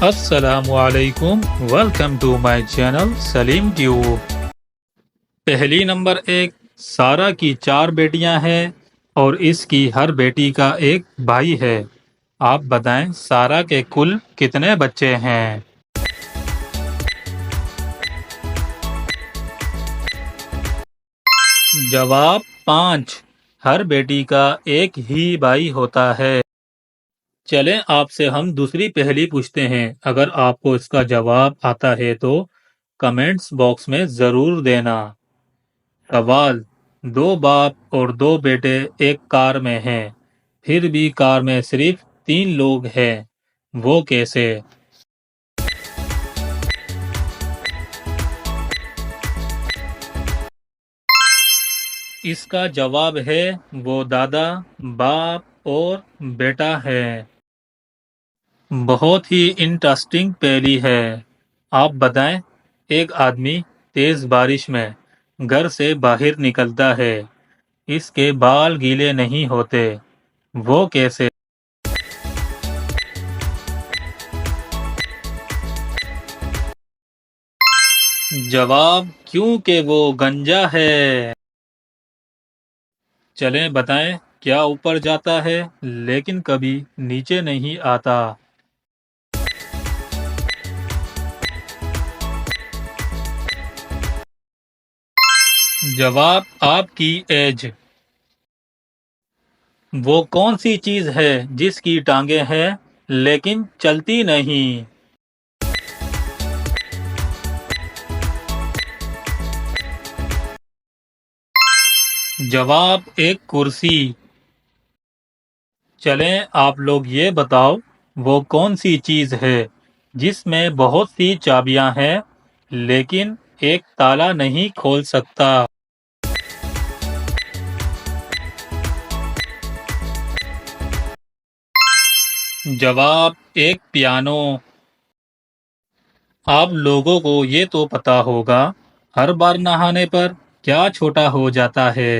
السلام علیکم، welcome to my channel Saleem tube. پہلی نمبر 1، سارا کی 4 بیٹیاں ہیں اور اس کی ہر بیٹی کا ایک بھائی ہے۔ آپ بتائیں سارا کے کل کتنے بچے ہیں؟ جواب 5۔ ہر بیٹی کا ایک ہی بھائی ہوتا ہے۔ چلیں آپ سے ہم دوسری پہلی پوچھتے ہیں، اگر آپ کو اس کا جواب آتا ہے تو کمنٹس باکس میں ضرور دینا۔ سوال: 2 باپ اور 2 بیٹے ایک کار میں ہیں، پھر بھی کار میں صرف 3 لوگ ہیں، وہ کیسے؟ اس کا جواب ہے وہ دادا، باپ اور بیٹا ہے۔ بہت ہی انٹرسٹنگ پہلی ہے۔ آپ بتائیں ایک آدمی تیز بارش میں گھر سے باہر نکلتا ہے، اس کے بال گیلے نہیں ہوتے، وہ کیسے؟ جواب: کیونکہ وہ گنجا ہے۔ چلیں بتائیں کیا اوپر جاتا ہے لیکن کبھی نیچے نہیں آتا؟ جواب: آپ کی ایج۔ وہ کون سی چیز ہے جس کی ٹانگیں ہیں لیکن چلتی نہیں؟ جواب: ایک کرسی۔ چلیں آپ لوگ یہ بتاؤ وہ کون سی چیز ہے جس میں بہت سی چابیاں ہیں لیکن ایک تالا نہیں کھول سکتا؟ جواب: ایک پیانو۔ آپ لوگوں کو یہ تو پتا ہوگا ہر بار نہانے پر کیا چھوٹا ہو جاتا ہے؟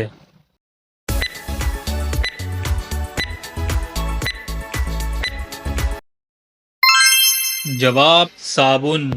جواب: صابن۔